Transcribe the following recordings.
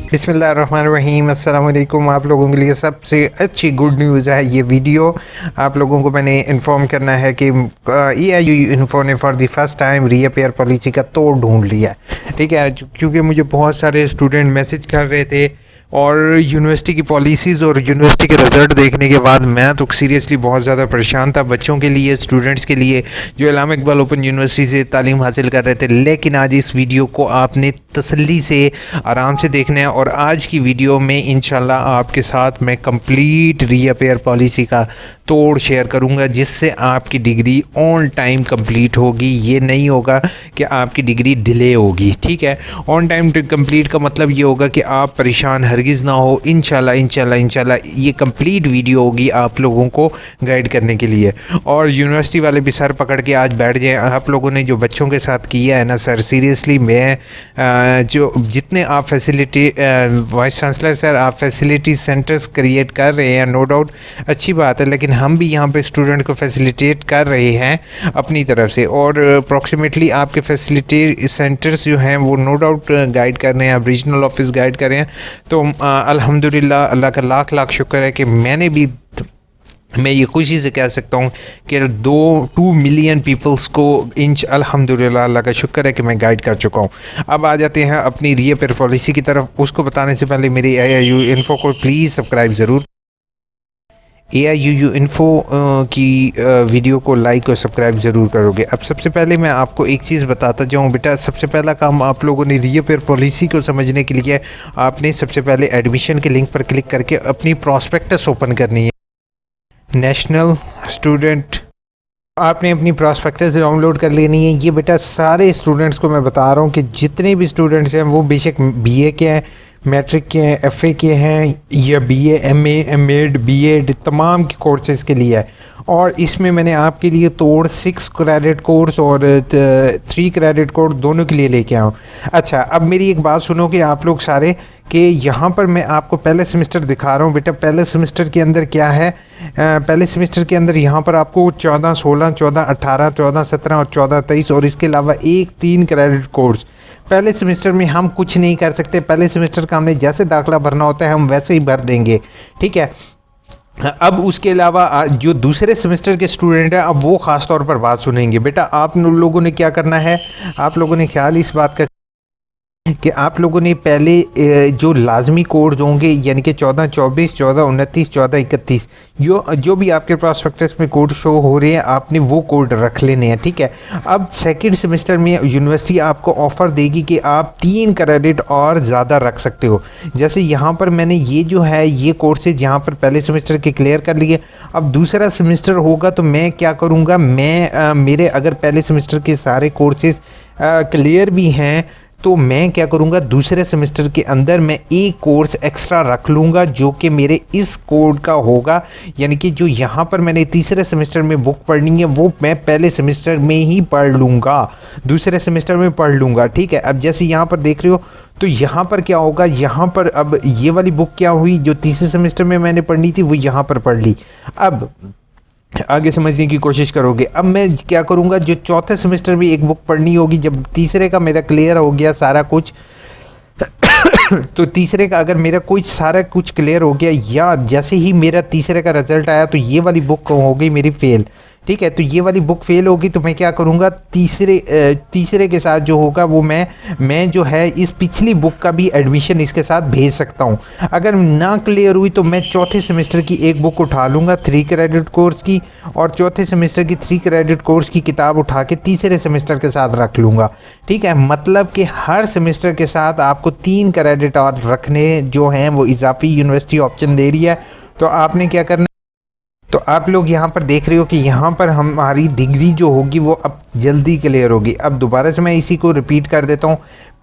बिस्मिल्लाहिर्रहमानिर्रहीम। अस्सलाम वालेकुम। आप लोगों के लिए सबसे अच्छी गुड न्यूज़ है ये वीडियो। आप लोगों को मैंने इन्फॉर्म करना है कि EIU इन्फो ने for the first time reappear policy का तोड़ ढूंढ लिया है। ठीक है, क्योंकि मुझे बहुत सारे स्टूडेंट मैसेज कर रहे थे और यूनिवर्सिटी की पॉलिसीज़ और यूनिवर्सिटी के रिज़ल्ट देखने के बाद मैं तो सीरियसली बहुत ज़्यादा परेशान था, बच्चों के लिए, स्टूडेंट्स के लिए जो इलामा इकबाल ओपन यूनिवर्सिटी से तालीम हासिल कर रहे थे। लेकिन आज इस वीडियो को आपने तसल्ली से आराम से देखना है और आज की वीडियो में इंशाल्लाह आपके साथ मैं कंप्लीट रीअपेयर पॉलिसी का तोड़ शेयर करूंगा, जिससे आपकी डिग्री ऑन टाइम कंप्लीट होगी। ये नहीं होगा कि आपकी डिग्री डिले होगी। ठीक है, ऑन टाइम कंप्लीट का मतलब ये होगा कि आप परेशान हरगिज़ ना हो। इंशाल्लाह ये कंप्लीट वीडियो होगी आप लोगों को गाइड करने के लिए। और यूनिवर्सिटी वाले भी सर पकड़ के आज बैठ जाएं। आप लोगों ने जो बच्चों के साथ किया है ना सर, सीरियसली मैं जो जितने आप फैसिलिटी वाइस चांसलर सर आप फैसिलिटी सेंटर्स क्रिएट कर रहे हैं, नो डाउट अच्छी बात है, लेकिन हम भी यहाँ पे स्टूडेंट को फैसिलिटेट कर रहे हैं अपनी तरफ से। और अप्रॉक्सीमेटली आपके फैसिलिटी सेंटर्स जो हैं वो नो डाउट गाइड कर रहे हैं, आप रीजनल ऑफिस गाइड कर रहे हैं। तो अल्हम्दुलिल्लाह अल्लाह का लाख लाख शुक्र है कि मैं ये खुशी से कह सकता हूँ कि 2 मिलियन पीपल्स को अल्हम्दुलिल्लाह अल्लाह का शुक्र है कि मैं गाइड कर चुका हूँ। अब आ जाते हैं अपनी रीअपेयर पॉलिसी की तरफ। उसको बताने से पहले मेरी AIU इन्फो को प्लीज़ सब्सक्राइब ज़रूर। AIU इन्फो की वीडियो को लाइक और सब्सक्राइब ज़रूर करोगे। अब सबसे पहले मैं आपको एक चीज़ बताता जाऊँ बेटा। सबसे पहला काम आप लोगों ने रीअपेयर पॉलिसी को समझने के लिए आपने सबसे पहले एडमिशन के लिंक पर क्लिक करके अपनी प्रॉस्पेक्टस ओपन करनी है। नेशनल स्टूडेंट आपने अपनी प्रॉस्पेक्टस डाउनलोड कर लेनी है। ये बेटा सारे स्टूडेंट्स को मैं बता रहा हूँ कि जितने भी स्टूडेंट्स हैं वो बेशक BA के हैं, मैट्रिक के हैं, FA के हैं या BA MA MAd BEd तमाम के कोर्सेज़ के लिए है। और इसमें मैंने आपके लिए तोड़ 6 क्रेडिट कोर्स और 3 क्रेडिट कोर्स दोनों के लिए लेके आऊँ। अच्छा, अब मेरी एक बात सुनो कि आप लोग सारे कि यहाँ पर मैं आपको पहले सेमेस्टर दिखा रहा हूँ बेटा। पहले सेमेस्टर के अंदर क्या है, पहले सेमेस्टर के अंदर यहाँ पर आपको 14, 16, 14, 18, 14, 17 और 14, 23 और इसके अलावा 3 क्रेडिट कोर्स। पहले सेमेस्टर में हम कुछ नहीं कर सकते। पहले सेमेस्टर का हमने जैसे दाखिला भरना होता है हम वैसे ही भर देंगे। ठीक है, अब उसके अलावा जो दूसरे सेमेस्टर के स्टूडेंट हैं अब वो ख़ास तौर पर बात सुनेंगे। बेटा आप लोगों ने क्या करना है, आप लोगों ने ख्याल इस बात का कि आप लोगों ने पहले जो लाजमी कोड होंगे यानी कि 14, 24, 14, 29, 14, 31 जो भी आपके प्रॉस्पेक्टस में कोड शो हो रहे हैं आपने वो कोड रख लेने हैं। ठीक है, अब सेकंड सेमेस्टर में यूनिवर्सिटी आपको ऑफ़र देगी कि आप 3 क्रेडिट और ज़्यादा रख सकते हो। जैसे यहाँ पर मैंने ये जो है ये कोर्सेज यहाँ पर पहले सेमेस्टर के क्लियर कर लिए। अब दूसरा सेमेस्टर होगा तो मैं क्या करूँगा, मैं मेरे अगर पहले सेमेस्टर के सारे कोर्सेज क्लियर भी हैं तो मैं क्या करूँगा, दूसरे सेमेस्टर के अंदर मैं एक कोर्स एक्स्ट्रा रख लूँगा जो कि मेरे इस कोड का होगा। यानी कि जो यहाँ पर मैंने तीसरे सेमेस्टर में बुक पढ़नी है वो मैं पहले सेमेस्टर में ही पढ़ लूँगा, दूसरे सेमेस्टर में पढ़ लूँगा। ठीक है, अब जैसे यहाँ पर देख रहे हो तो यहाँ पर क्या होगा, यहाँ पर अब ये वाली बुक क्या हुई जो तीसरे सेमेस्टर में मैंने पढ़नी थी वो यहाँ पर पढ़ ली। अब आगे समझने की कोशिश करोगे। अब मैं क्या करूँगा, जो चौथे सेमेस्टर में एक बुक पढ़नी होगी, जब तीसरे का मेरा क्लियर हो गया सारा कुछ तो तीसरे का अगर मेरा कुछ सारा कुछ क्लियर हो गया या जैसे ही मेरा तीसरे का रिज़ल्ट आया तो ये वाली बुक हो गई मेरी फेल। ठीक है, तो ये वाली बुक फेल होगी तो मैं क्या करूँगा, तीसरे के साथ जो होगा वो मैं जो है इस पिछली बुक का भी एडमिशन इसके साथ भेज सकता हूँ। अगर ना क्लियर हुई तो मैं चौथे सेमेस्टर की एक बुक उठा लूँगा 3 क्रेडिट कोर्स की और चौथे सेमेस्टर की 3 क्रेडिट कोर्स की किताब उठा के तीसरे सेमेस्टर के साथ रख लूँगा। ठीक है, मतलब कि हर सेमेस्टर के साथ आपको 3 क्रेडिट और रखने जो हैं वो इजाफी यूनिवर्सिटी ऑप्शन दे रही है। तो आपने क्या करना, तो आप लोग यहाँ पर देख रहे हो कि यहाँ पर हमारी डिग्री जो होगी वो अब जल्दी क्लियर होगी। अब दोबारा से मैं इसी को रिपीट कर देता हूँ।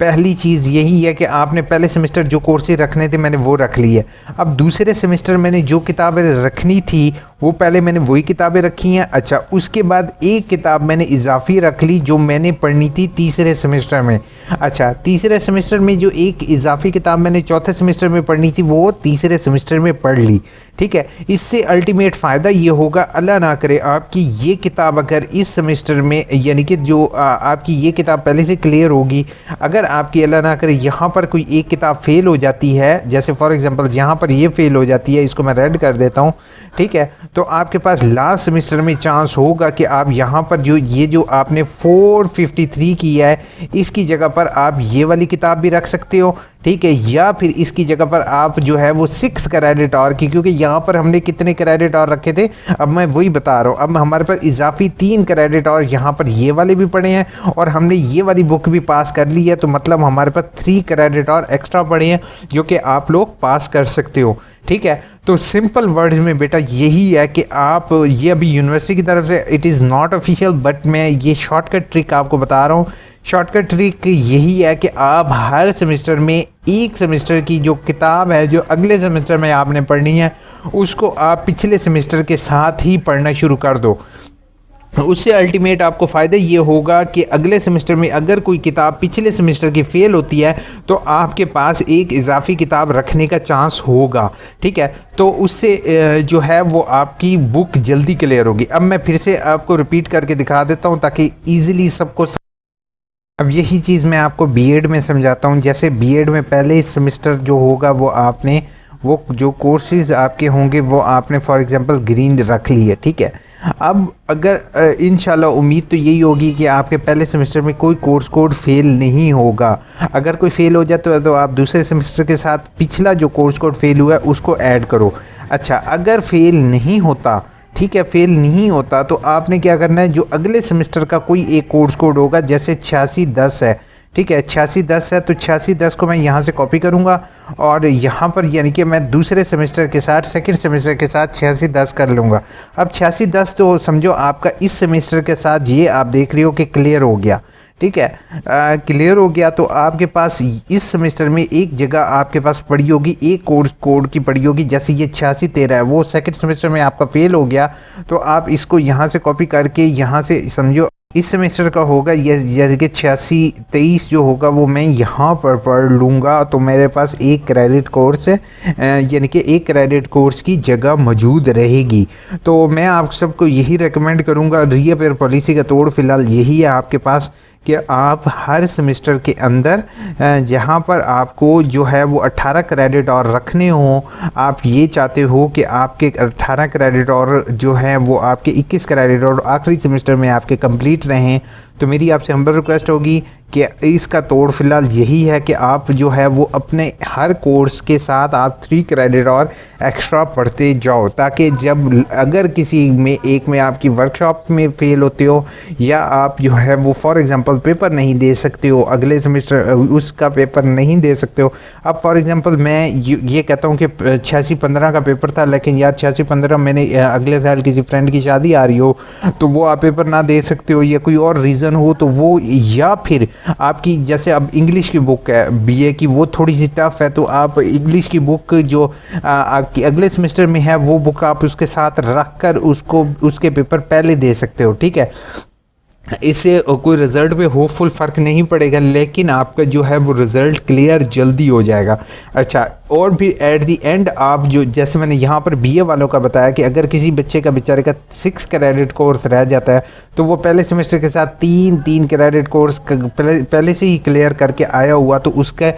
पहली चीज़ यही है कि आपने पहले सेमेस्टर जो कोर्सेज रखने थे मैंने वो रख लिए। अब दूसरे सेमेस्टर मैंने जो किताबें रखनी थी वो पहले मैंने वही किताबें रखी हैं। अच्छा, उसके बाद एक किताब मैंने इजाफी रख ली जो मैंने पढ़नी थी तीसरे सेमेस्टर में। अच्छा, तीसरे सेमेस्टर में जो एक इजाफी किताब मैंने चौथे सेमेस्टर में पढ़नी थी वो तीसरे सेमेस्टर में पढ़ ली। ठीक है, इससे अल्टीमेट फ़ायदा ये होगा, अल्लाह ना करे आपकी ये किताब अगर इस सेमेस्टर में यानी कि जो आपकी ये किताब पहले से क्लियर होगी, अगर आपकी अल्लाह ना करे यहाँ पर कोई एक किताब फेल हो जाती है, जैसे फॉर एग्जांपल यहाँ पर ये फेल हो जाती है, इसको मैं रेड कर देता हूँ, ठीक है, तो आपके पास लास्ट सेमेस्टर में चांस होगा कि आप यहाँ पर जो आपने 453 किया है इसकी जगह पर आप ये वाली किताब भी रख सकते हो, ठीक है, या फिर इसकी जगह पर आप जो है वो 6 क्रेडिट और की, क्योंकि यहाँ पर हमने कितने क्रेडिट और रखे थे अब मैं वही बता रहा हूँ। अब हमारे पास इजाफी 3 क्रेडिट और यहाँ पर ये वाले भी पड़े हैं और हमने ये वाली बुक भी पास कर ली है, तो मतलब हमारे पास 3 क्रेडिट और एक्स्ट्रा पड़े हैं जो कि आप लोग पास कर सकते हो, ठीक है। तो सिंपल वर्ड्स में बेटा यही है कि आप ये अभी यूनिवर्सिटी की तरफ से it is not official, but मैं ये शॉर्टकट ट्रिक आपको बता रहा हूँ। शॉर्टकट ट्रिक यही है कि आप हर सेमेस्टर में एक सेमेस्टर की जो किताब है जो अगले सेमेस्टर में आपने पढ़नी है उसको आप पिछले सेमेस्टर के साथ ही पढ़ना शुरू कर दो। उससे अल्टीमेट आपको फ़ायदा ये होगा कि अगले सेमेस्टर में अगर कोई किताब पिछले सेमेस्टर की फ़ेल होती है तो आपके पास एक इजाफी किताब रखने का चांस होगा, ठीक है। तो उससे जो है वो आपकी बुक जल्दी क्लियर होगी। अब मैं फिर से आपको रिपीट करके दिखा देता हूँ ताकि ईज़िली सबको। अब यही चीज़ मैं आपको बीएड में समझाता हूँ। जैसे बीएड में पहले सेमेस्टर जो होगा वो आपने वो जो कोर्सेज़ आपके होंगे वो आपने फॉर एग्जांपल ग्रीन रख ली है, ठीक है। अब अगर इंशाल्लाह उम्मीद तो यही होगी कि आपके पहले सेमेस्टर में कोई कोर्स कोड फेल नहीं होगा। अगर कोई फेल हो जाए तो आप दूसरे सेमेस्टर के साथ पिछला जो कोर्स कोड फेल हुआ है उसको ऐड करो। अच्छा, अगर फेल नहीं होता, ठीक है, फेल नहीं होता तो आपने क्या करना है, जो अगले सेमेस्टर का कोई एक कोर्स कोड होगा, जैसे 8610 है, ठीक है, 8610 है तो 8610 को मैं यहाँ से कॉपी करूँगा और यहाँ पर यानी कि मैं दूसरे सेमेस्टर के साथ सेकंड सेमेस्टर के साथ 8610 कर लूँगा। अब 8610 तो समझो आपका इस सेमेस्टर के साथ ये आप देख रहे हो कि क्लियर हो गया, ठीक है, क्लियर हो गया। तो आपके पास इस सेमेस्टर में एक जगह आपके पास पड़ी होगी, एक कोर्स कोड की पड़ी होगी, जैसे ये 8613 है, वो सेकंड सेमेस्टर में आपका फेल हो गया तो आप इसको यहाँ से कॉपी करके यहाँ से समझो इस सेमेस्टर का होगा ये, जैसे कि 8623 जो होगा वो मैं यहाँ पर पढ़ लूँगा तो मेरे पास एक क्रेडिट कोर्स यानी कि एक क्रेडिट कोर्स की जगह मौजूद रहेगी। तो मैं आप सबको यही रेकमेंड करूँगा, रीअपेयर पॉलिसी का तोड़ फिलहाल यही है आपके पास कि आप हर सेमेस्टर के अंदर जहाँ पर आपको जो है वो 18 क्रेडिट और रखने हों, आप ये चाहते हो कि आपके 18 क्रेडिट और जो है वो आपके 21 क्रेडिट और आखिरी सेमेस्टर में आपके कंप्लीट रहें, तो मेरी आपसे हम्बल रिक्वेस्ट होगी कि इसका तोड़ फिलहाल यही है कि आप जो है वो अपने हर कोर्स के साथ आप 3 क्रेडिट और एक्स्ट्रा पढ़ते जाओ, ताकि जब अगर किसी में एक में आपकी वर्कशॉप में फ़ेल होते हो या आप जो है वो फॉर एग्ज़ाम्पल पेपर नहीं दे सकते हो, अगले सेमेस्टर उसका पेपर नहीं दे सकते हो। अब फॉर एग्ज़ाम्पल मैं ये कहता हूँ कि 8615 का पेपर था, लेकिन यार 8615 मैंने अगले साल किसी फ्रेंड की शादी आ रही हो तो वो आप पेपर ना दे सकते हो या कोई और रीज़न हो तो वो, या फिर आपकी जैसे अब इंग्लिश की बुक है बीए की वो थोड़ी सी टफ है तो आप इंग्लिश की बुक जो आपकी अगले सेमेस्टर में है वो बुक आप उसके साथ रख कर उसको उसके पेपर पहले दे सकते हो, ठीक है। इससे कोई रिज़ल्ट पे होपफुल फ़र्क नहीं पड़ेगा, लेकिन आपका जो है वो रिज़ल्ट क्लियर जल्दी हो जाएगा। अच्छा, और भी एट दी एंड आप जो जैसे मैंने यहाँ पर बीए वालों का बताया कि अगर किसी बच्चे का बेचारे का 6 क्रेडिट कोर्स रह जाता है तो वो पहले सेमेस्टर के साथ 3 क्रेडिट कोर्स पहले से ही क्लियर करके आया हुआ, तो उसका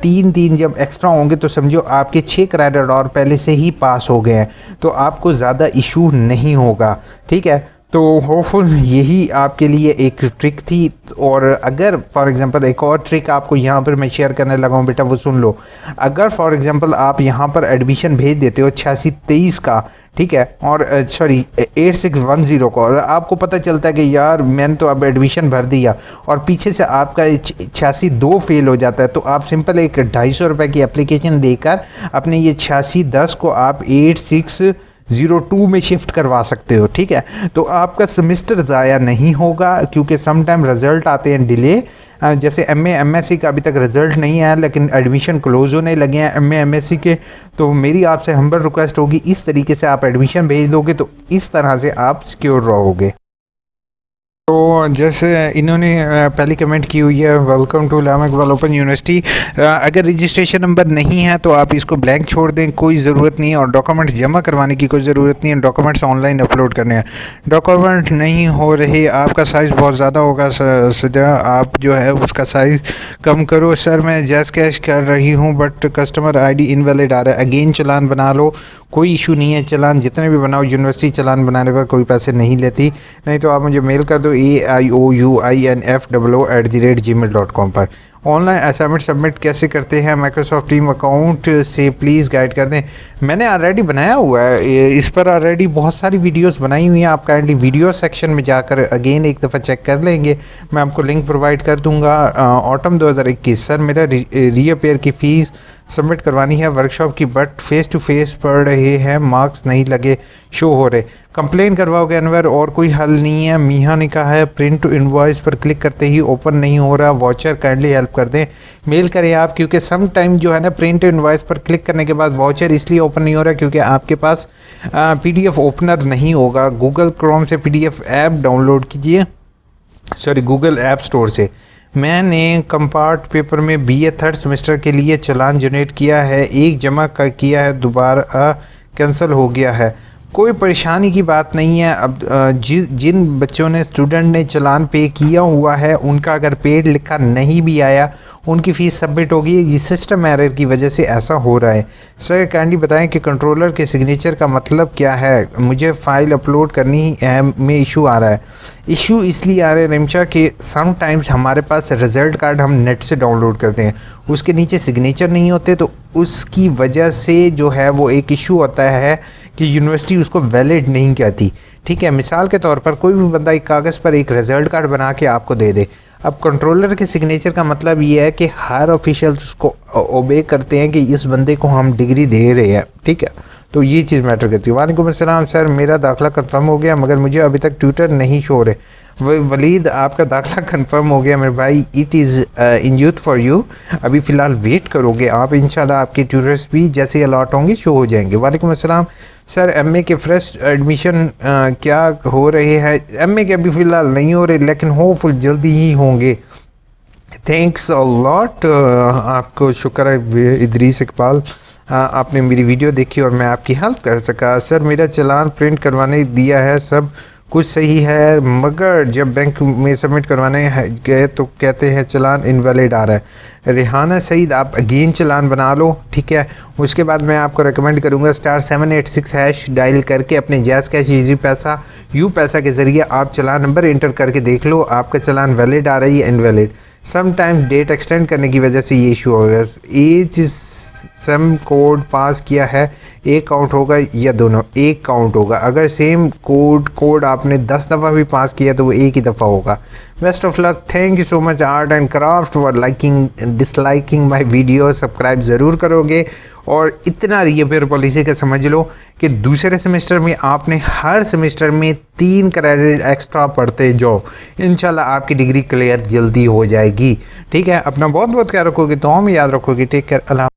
3 जब एक्स्ट्रा होंगे तो समझो आपके 6 क्रेडिट और पहले से ही पास हो गए हैं, तो आपको ज़्यादा इशू नहीं होगा, ठीक है। तो होपफुल यही आपके लिए एक ट्रिक थी। और अगर फॉर एग्जांपल एक और ट्रिक आपको यहाँ पर मैं शेयर करने लगा हूँ बेटा, वो सुन लो। अगर फॉर एग्जांपल आप यहाँ पर एडमिशन भेज देते हो 8623 का, ठीक है, और सॉरी 8610 को, और आपको पता चलता है कि यार मैंने तो अब एडमिशन भर दिया और पीछे से आपका 86 फेल हो जाता है, तो आप सिंपल एक 250 रुपये की एप्लीकेशन देकर अपने ये 8610 को आप 8602 में शिफ्ट करवा सकते हो, ठीक है। तो आपका सेमेस्टर ज़ाया नहीं होगा, क्योंकि सम टाइम रिज़ल्ट आते हैं डिले। जैसे एमए एमएससी का अभी तक रिज़ल्ट नहीं आया लेकिन एडमिशन क्लोज होने लगे हैं एमए एमएससी के, तो मेरी आपसे हम्बल रिक्वेस्ट होगी इस तरीके से आप एडमिशन भेज दोगे तो इस तरह से आप सिक्योर रहोगे। तो जैसे इन्होंने पहली कमेंट की हुई है, welcome to Allama Iqbal open university. अगर रजिस्ट्रेशन नंबर नहीं है तो आप इसको ब्लैंक छोड़ दें, कोई ज़रूरत नहीं है। और डॉक्यूमेंट्स जमा करवाने की कोई ज़रूरत नहीं है, डॉक्यूमेंट्स ऑनलाइन अपलोड करने हैं। डॉक्यूमेंट नहीं हो रहे, आपका साइज़ बहुत ज़्यादा होगा सजा, आप जो है उसका साइज़ कम करो। सर मैं जैस कैश कर रही हूँ बट कस्टमर ID इनवैलिड आ रहा है। अगेन चलान बना लो, कोई इशू नहीं है। चलान जितने भी बनाओ, यूनिवर्सिटी चलान बनाने पर कोई पैसे नहीं लेती, नहीं तो आप मुझे मेल कर दो AIOUINFOO@gmail.com पर। ऑनलाइन असाइनमेंट सबमिट कैसे करते हैं माइक्रोसॉफ्ट टीम अकाउंट से, प्लीज़ गाइड कर दें। मैंने ऑलरेडी बनाया हुआ है, इस पर ऑलरेडी बहुत सारी वीडियोस बनाई हुई हैं। आप काइंडली वीडियो सेक्शन में जाकर अगेन एक दफ़ा चेक कर लेंगे, मैं आपको लिंक प्रोवाइड कर दूंगा। ऑटम 2021। सर मेरा रीअपेयर की फ़ीस सबमिट करवानी है वर्कशॉप की, बट फेस टू फेस पढ़ रहे हैं, मार्क्स नहीं लगे शो हो रहे। कंप्लेन करवाओगे अनवर? और कोई हल नहीं है। मीहा ने कहा है प्रिंट टू इनवॉइस पर क्लिक करते ही ओपन नहीं हो रहा, वाउचर काइंडली हेल्प कर दें। मेल करें आप, क्योंकि सम टाइम जो है ना प्रिंट टू इनवॉइस पर क्लिक करने के बाद वाउचर इसलिए ओपन नहीं हो रहा क्योंकि आपके पास PDF ओपनर नहीं होगा। गूगल क्रोम से PDF ऐप डाउनलोड कीजिए, सॉरी गूगल ऐप स्टोर से। मैंने कंपार्ट पेपर में BA थर्ड सेमेस्टर के लिए चालान जनरेट किया है, एक जमा किया है, दोबारा कैंसिल हो गया है। कोई परेशानी की बात नहीं है। अब जिन बच्चों ने स्टूडेंट ने चालान पे किया हुआ है, उनका अगर पेड लिखा नहीं भी आया, उनकी फ़ीस सबमिट होगी। ये सिस्टम एरर की वजह से ऐसा हो रहा है। सर काइंडली बताएं कि कंट्रोलर के सिग्नेचर का मतलब क्या है, मुझे फ़ाइल अपलोड करनी है में इशू आ रहा है। इशू इसलिए आ रहा है रिमशा कि समटाइम्स हमारे पास रिज़ल्ट कार्ड हम नेट से डाउनलोड करते हैं, उसके नीचे सिग्नेचर नहीं होते, तो उसकी वजह से जो है वो एक इशू होता है कि यूनिवर्सिटी उसको वैलिड नहीं कहती। ठीक है, मिसाल के तौर पर कोई भी बंदा एक कागज़ पर एक रिज़ल्ट कार्ड बना के आपको दे दे। अब कंट्रोलर के सिग्नेचर का मतलब ये है कि हर ऑफिशियल्स उसको ओबे करते हैं कि इस बंदे को हम डिग्री दे रहे हैं। ठीक है, तो ये चीज़ मैटर करती है। वालेकुम अस्सलाम सर, मेरा दाखिला कंफर्म हो गया मगर मुझे अभी तक ट्यूटर नहीं शो रहे। वलीद आपका दाखिला कंफर्म हो गया मेरे भाई, it is in youth for you. अभी फ़िलहाल वेट करोगे आप, इंशाल्लाह आपके ट्यूटर्स भी जैसे अलॉट होंगे शो हो जाएंगे। वालेकुम अस्सलाम सर, MA के फ्रेश एडमिशन क्या हो रहे हैं? MA के अभी फ़िलहाल नहीं हो रहे, लेकिन होपफुल जल्दी ही होंगे। थैंक्स अ लॉट, आपको शुक्र है इदरीस इकबाल, आपने मेरी वीडियो देखी और मैं आपकी हेल्प कर सका। सर मेरा चालान प्रिंट करवाने दिया है, सब कुछ सही है, मगर जब बैंक में सबमिट करवाने गए तो कहते हैं चालान इनवैलिड आ रहा है। रेहाना सईद, आप अगेन चालान बना लो। ठीक है, उसके बाद मैं आपको रेकमेंड करूँगा *786# डायल करके अपने जैज़ कैश, ईजी पैसा, यू पैसा के ज़रिए आप चालान नंबर इंटर करके देख लो आपका चालान वैलिड आ रही है इनवैलिड। समटाइम डेट एक्सटेंड करने की वजह से ये इशू होगा। एज सम कोड पास किया है, एक काउंट होगा या दोनों? एक काउंट होगा। अगर सेम कोड आपने 10 दफ़ा भी पास किया तो वो एक ही दफ़ा होगा। Best of luck, thank you so much art and craft for liking disliking my video. Subscribe ज़रूर करोगे। और इतना रीअपेयर पॉलिसी का समझ लो कि दूसरे सेमेस्टर में आपने हर सेमेस्टर में 3 क्रेडिट एक्स्ट्रा पढ़ते जाओ, इंशाल्लाह आपकी डिग्री क्लियर जल्दी हो जाएगी। ठीक है, अपना बहुत बहुत ख्याल रखोगे, तो हम याद रखोगे। टेक केयर, अल्लाह।